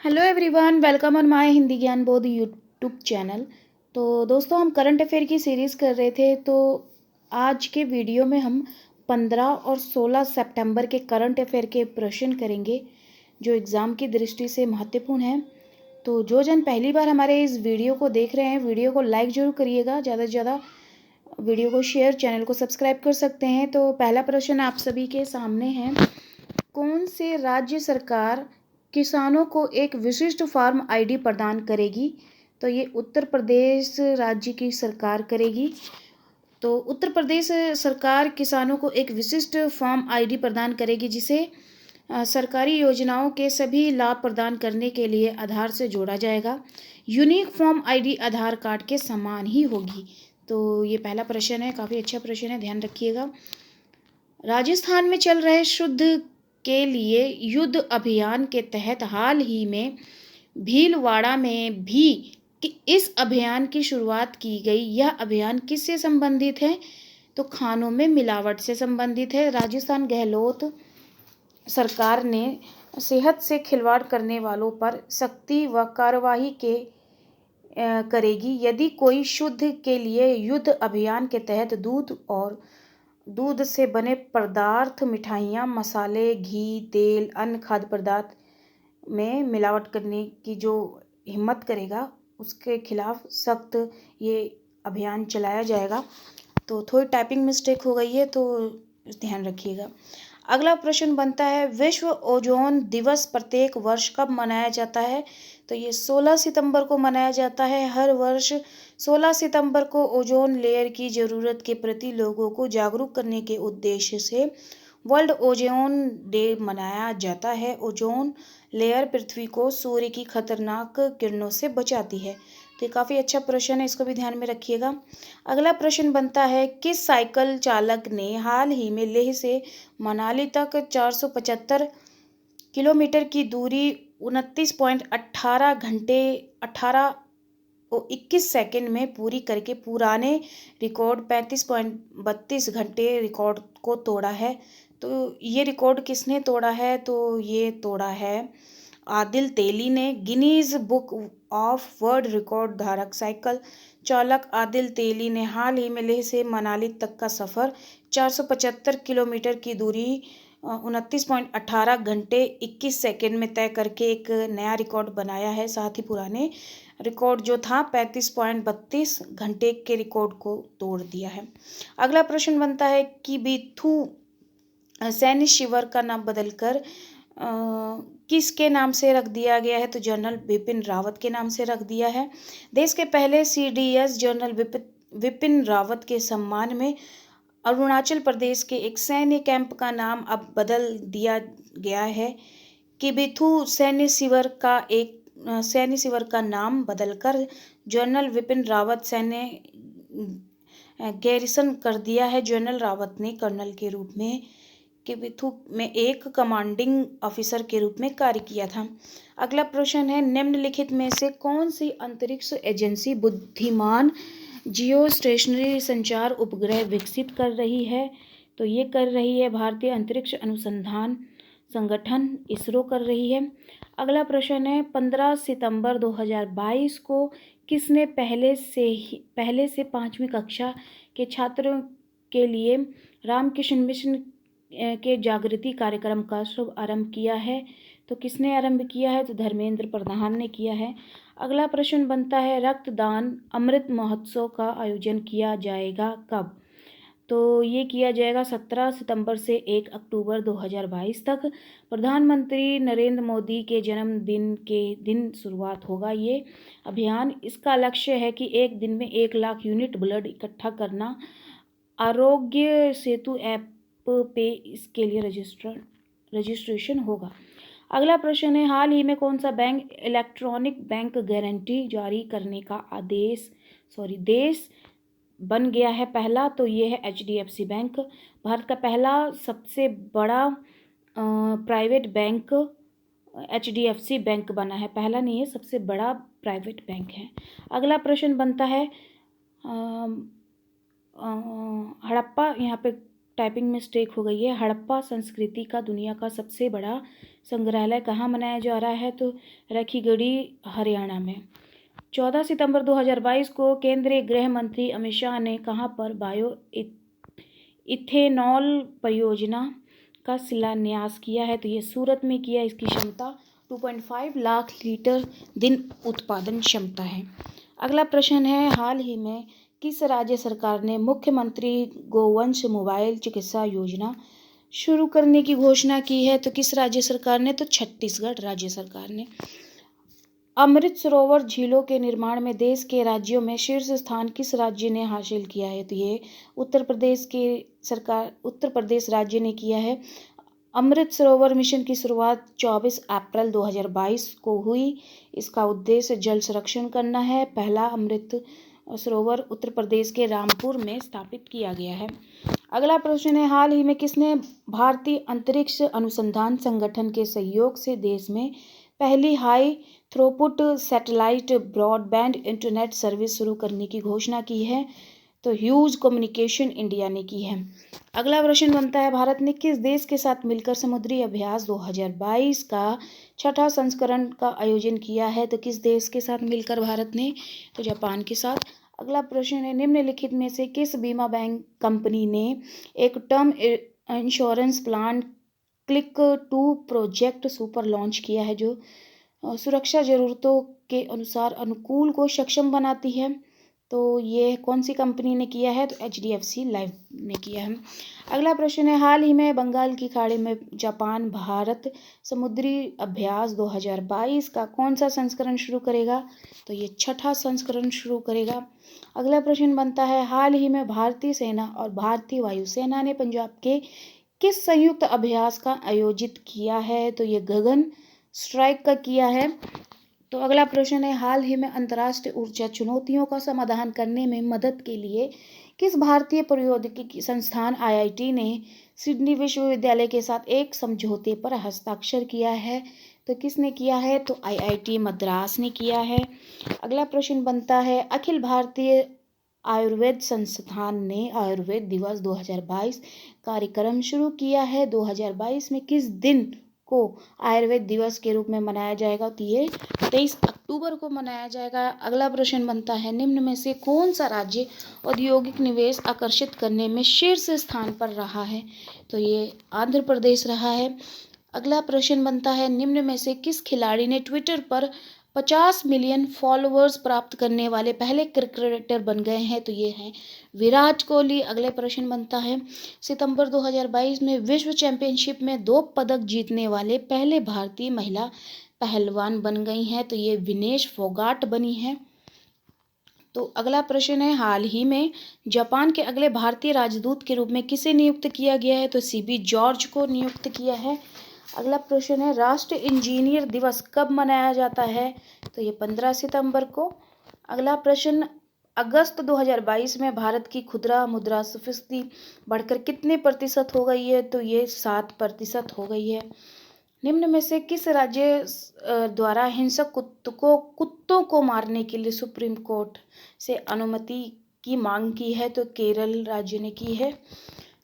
Hello everyone, welcome on my Hindi ज्ञान बोध YouTube channel. तो दोस्तों, हम करंट अफेयर की सीरीज़ कर रहे थे। तो आज के वीडियो में हम 15 और 16 सितंबर के करंट अफेयर के प्रश्न करेंगे जो एग्ज़ाम की दृष्टि से महत्वपूर्ण है। तो जो जन पहली बार हमारे इस वीडियो को देख रहे हैं, वीडियो को लाइक ज़रूर करिएगा, ज़्यादा से ज़्यादा वीडियो को शेयर, चैनल को सब्सक्राइब कर सकते हैं। तो पहला प्रश्न आप सभी के सामने है, कौन से राज्य सरकार किसानों को एक विशिष्ट फार्म आईडी प्रदान करेगी? तो ये उत्तर प्रदेश राज्य की सरकार करेगी। तो उत्तर प्रदेश सरकार किसानों को एक विशिष्ट फार्म आईडी प्रदान करेगी, जिसे सरकारी योजनाओं के सभी लाभ प्रदान करने के लिए आधार से जोड़ा जाएगा। यूनिक फॉर्म आईडी आधार कार्ड के समान ही होगी। तो ये पहला प्रश्न है, काफ़ी अच्छा प्रश्न है, ध्यान रखिएगा। राजस्थान में चल रहे शुद्ध के लिए युद्ध अभियान के तहत हाल ही में भीलवाड़ा में भी इस अभियान की शुरुआत की गई। यह अभियान किससे संबंधित है? तो खानों में मिलावट से संबंधित है। राजस्थान गहलोत सरकार ने सेहत से खिलवाड़ करने वालों पर सख्ती व कार्रवाई करेगी यदि कोई शुद्ध के लिए युद्ध अभियान के तहत दूध से बने पदार्थ, मिठाइयाँ, मसाले, घी, तेल, अन्य खाद्य पदार्थ में मिलावट करने की जो हिम्मत करेगा, उसके खिलाफ सख्त ये अभियान चलाया जाएगा। तो थोड़ी टाइपिंग मिस्टेक हो गई है, तो ध्यान रखिएगा। अगला प्रश्न बनता है, विश्व ओजोन दिवस प्रत्येक वर्ष कब मनाया जाता है? तो ये 16 सितंबर को मनाया जाता है। हर वर्ष 16 सितंबर को ओजोन लेयर की ज़रूरत के प्रति लोगों को जागरूक करने के उद्देश्य से वर्ल्ड ओजोन डे मनाया जाता है। ओजोन लेयर पृथ्वी को सूर्य की खतरनाक किरणों से बचाती है। तो ये काफ़ी अच्छा प्रश्न है, इसको भी ध्यान में रखिएगा। अगला प्रश्न बनता है, किस साइकिल चालक ने हाल ही में लेह से मनाली तक 475 किलोमीटर की दूरी 29.18 घंटे 18:21 सेकंड में पूरी करके पुराने रिकॉर्ड 35.32 घंटे रिकॉर्ड को तोड़ा है? तो ये रिकॉर्ड किसने तोड़ा है? तो ये तोड़ा है आदिल तेली ने। Guinness book of world record धारक साइकिल चालक आदिल तेली ने हाल ही में लेह से मनाली तक का सफ़र 475 किलोमीटर की दूरी 29.18 घंटे 21 सेकंड में तय करके एक नया रिकॉर्ड बनाया है। साथ ही पुराने रिकॉर्ड जो था 35.32 घंटे के रिकॉर्ड को तोड़ दिया है। अगला प्रश्न बनता है कि बिथू सैन्य शिविर का नाम बदलकर किसके नाम से रख दिया गया है? तो जनरल बिपिन रावत के नाम से रख दिया है। देश के पहले सीडीएस जनरल विपिन रावत के सम्मान में अरुणाचल प्रदेश के एक सैन्य कैंप का नाम अब बदल दिया गया है। किबिथू सैन्य शिविर का नाम बदलकर जनरल विपिन रावत सैन्य गैरिसन कर दिया है। जनरल रावत ने कर्नल के रूप में किबिथू में एक कमांडिंग ऑफिसर के रूप में कार्य किया था। अगला प्रश्न है, निम्नलिखित में से कौन सी अंतरिक्ष एजेंसी बुद्धिमान जियो स्टेशनरी संचार उपग्रह विकसित कर रही है? तो ये कर रही है भारतीय अंतरिक्ष अनुसंधान संगठन इसरो कर रही है। अगला प्रश्न है, 15 सितंबर 2022 को किसने पहले से 5वीं कक्षा के छात्रों के लिए रामकृष्ण मिशन के जागृति कार्यक्रम का शुभ आरंभ किया है? तो किसने आरंभ किया है? तो धर्मेंद्र प्रधान ने किया है। अगला प्रश्न बनता है, रक्तदान अमृत महोत्सव का आयोजन किया जाएगा कब? तो ये किया जाएगा 17 सितंबर से 1 अक्टूबर 2022 तक। प्रधानमंत्री नरेंद्र मोदी के जन्मदिन के दिन शुरुआत होगा ये अभियान। इसका लक्ष्य है कि एक दिन में 1 लाख यूनिट ब्लड इकट्ठा करना। आरोग्य सेतु ऐप पे इसके लिए रजिस्ट्रेशन होगा। अगला प्रश्न है, हाल ही में कौन सा बैंक इलेक्ट्रॉनिक बैंक गारंटी जारी करने का देश बन गया है पहला? तो ये है HDFC बैंक। भारत का पहला सबसे बड़ा प्राइवेट बैंक HDFC बैंक बना है। पहला नहीं है, सबसे बड़ा प्राइवेट बैंक है। अगला प्रश्न बनता है, हड़प्पा यहाँ पे टाइपिंग मिस्टेक हो गई है। हड़प्पा संस्कृति का दुनिया का सबसे बड़ा संग्रहालय कहाँ बनाया जा रहा है? तो रखीगढ़ी, हरियाणा में। 14 सितंबर 2022 को केंद्रीय गृह मंत्री अमित शाह ने कहाँ पर बायो इथेनॉल परियोजना का शिलान्यास किया है? तो ये सूरत में किया। इसकी क्षमता 2.5 लाख लीटर दिन उत्पादन क्षमता है। अगला प्रश्न है, हाल ही में किस राज्य सरकार ने मुख्यमंत्री गोवंश मोबाइल चिकित्सा योजना शुरू करने की घोषणा की है? तो किस राज्य सरकार ने? तो छत्तीसगढ़ राज्य सरकार ने। अमृत सरोवर झीलों के निर्माण में देश के राज्यों में शीर्ष स्थान किस राज्य ने हासिल किया है? तो ये उत्तर प्रदेश राज्य ने किया है। अमृत सरोवर मिशन की शुरुआत 24 अप्रैल 2022 को हुई। इसका उद्देश्य जल संरक्षण करना है। पहला अमृत सरोवर उत्तर प्रदेश के रामपुर में स्थापित किया गया है। अगला प्रश्न है, हाल ही में किसने भारतीय अंतरिक्ष अनुसंधान संगठन के सहयोग से देश में पहली high throughput satellite broadband internet service शुरू करने की घोषणा की है? तो ह्यूज कम्युनिकेशन इंडिया ने की है। अगला प्रश्न बनता है, भारत ने किस देश के साथ मिलकर समुद्री अभ्यास 2022 का छठा संस्करण का आयोजन किया है? तो किस देश के साथ मिलकर भारत ने? तो जापान के साथ। अगला प्रश्न है, निम्नलिखित में से किस बीमा बैंक कंपनी ने एक term insurance plan click to protect super launch किया है, जो सुरक्षा जरूरतों के अनुसार अनुकूल को सक्षम बनाती है? तो ये कौन सी कंपनी ने किया है? तो HDFC लाइफ ने किया है। अगला प्रश्न है, हाल ही में बंगाल की खाड़ी में जापान भारत समुद्री अभ्यास 2022 का कौन सा संस्करण शुरू करेगा? तो ये छठा संस्करण शुरू करेगा। अगला प्रश्न बनता है, हाल ही में भारतीय सेना और भारतीय वायुसेना ने पंजाब के किस संयुक्त अभ्यास का आयोजित किया है? तो ये गगन स्ट्राइक का किया है। तो अगला प्रश्न है, हाल ही में अंतर्राष्ट्रीय ऊर्जा चुनौतियों का समाधान करने में मदद के लिए किस भारतीय प्रौद्योगिकी संस्थान IIT ने सिडनी विश्वविद्यालय के साथ एक समझौते पर हस्ताक्षर किया है? तो किसने किया है? तो IIT मद्रास ने किया है। अगला प्रश्न बनता है, अखिल भारतीय आयुर्वेद संस्थान ने आयुर्वेद दिवस 2022 कार्यक्रम शुरू किया है। 2022 में किस दिन को आयुर्वेद दिवस के रूप में मनाया जाएगा? तो ये 23 अक्टूबर को मनाया जाएगा। अगला प्रश्न बनता है, निम्न में से कौन सा राज्य औद्योगिक निवेश आकर्षित करने में शीर्ष स्थान पर रहा है? तो ये आंध्र प्रदेश रहा है। अगला प्रश्न बनता है, निम्न में से किस खिलाड़ी ने ट्विटर पर 50 मिलियन फॉलोअर्स प्राप्त करने वाले पहले क्रिकेटर बन गए हैं? तो ये हैं विराट कोहली। अगले प्रश्न बनता है, सितंबर 2022 में विश्व चैंपियनशिप में 2 पदक जीतने वाले पहले भारतीय महिला पहलवान बन गई हैं? तो ये विनेश फोगाट बनी हैं। तो अगला प्रश्न है, हाल ही में जापान के अगले भारतीय राजदूत के रूप में किसे नियुक्त किया गया है? तो CB जॉर्ज को नियुक्त किया है। अगला प्रश्न है, राष्ट्रीय इंजीनियर दिवस कब मनाया जाता है? तो ये 15 सितंबर को। अगला प्रश्न, अगस्त 2022 में भारत की खुदरा मुद्रास्फीति बढ़कर कितने प्रतिशत हो गई है? तो ये 7% हो गई है। निम्न में से किस राज्य द्वारा हिंसक कुत्तों को मारने के लिए सुप्रीम कोर्ट से अनुमति की मांग की है? तो केरल राज्य ने की है।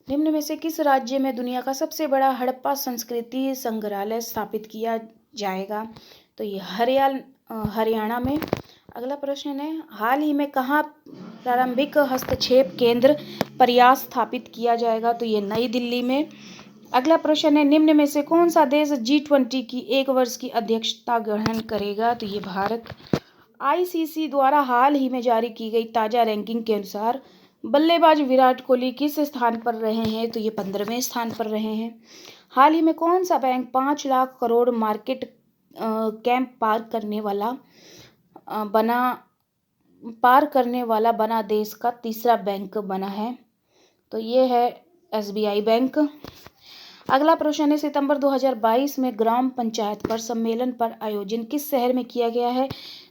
निम्न में से किस राज्य में दुनिया का सबसे बड़ा हड़प्पा संस्कृति संग्रहालय स्थापित किया जाएगा? तो ये हरियाणा में। अगला प्रश्न है, हाल ही में कहाँ प्रारंभिक हस्तक्षेप केंद्र प्रयास स्थापित किया जाएगा? तो ये नई दिल्ली में। अगला प्रश्न है, निम्न में से कौन सा देश G20 की 1 वर्ष की अध्यक्षता ग्रहण करेगा? तो ये भारत। ICC द्वारा हाल ही में जारी की गई ताज़ा रैंकिंग के अनुसार बल्लेबाज विराट कोहली किस स्थान पर रहे हैं? तो ये 15वें स्थान पर रहे हैं। हाल ही में कौन सा bank 5 lakh crore market cap पार करने वाला बना देश का तीसरा बैंक बना है? तो ये है SBI बैंक। अगला प्रश्न है, सितंबर 2022 में ग्राम पंचायत पर सम्मेलन पर आयोजन किस शहर में किया गया है?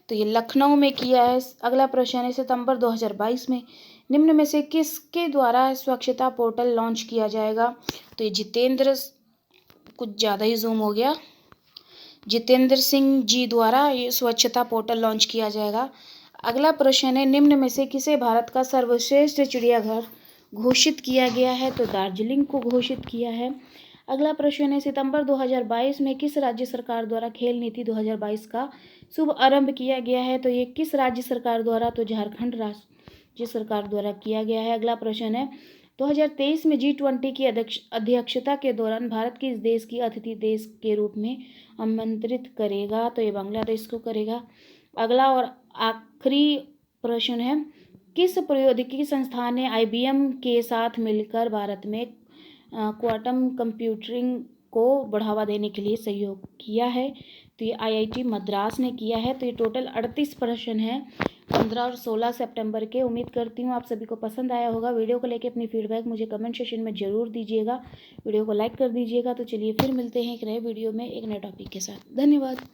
तो ये लखनऊ में किया है। अगला प्रश्न है, सितंबर 2022 में निम्न में से किसके द्वारा स्वच्छता पोर्टल लॉन्च किया जाएगा? तो ये कुछ ज़्यादा ही जूम हो गया, जितेंद्र सिंह जी द्वारा ये स्वच्छता पोर्टल लॉन्च किया जाएगा। अगला प्रश्न है, निम्न में से किसे भारत का सर्वश्रेष्ठ चिड़ियाघर घोषित किया गया है? तो दार्जिलिंग को घोषित किया है। अगला प्रश्न है, सितंबर 2022 में किस राज्य सरकार द्वारा खेल नीति 2022 का शुभ आरंभ किया गया है? तो ये किस राज्य सरकार द्वारा? तो झारखंड राज्य सरकार द्वारा किया गया है। अगला प्रश्न है, 2023 में G20 की अध्यक्षता के दौरान भारत किस देश की अतिथि देश के रूप में आमंत्रित करेगा? तो ये बांग्लादेश को करेगा। अगला और आखिरी प्रश्न है, किस प्रौद्योगिकी संस्थान ने IBM के साथ मिलकर भारत में क्वांटम कंप्यूटिंग को बढ़ावा देने के लिए सहयोग किया है? तो ये IIT मद्रास ने किया है। तो ये टोटल 38 प्रश्न हैं 15 और 16 सितंबर के। उम्मीद करती हूँ आप सभी को पसंद आया होगा। वीडियो को लेकर अपनी फीडबैक मुझे कमेंट सेक्शन में ज़रूर दीजिएगा। वीडियो को लाइक कर दीजिएगा। तो चलिए फिर मिलते हैं एक नए वीडियो में एक नए टॉपिक के साथ। धन्यवाद।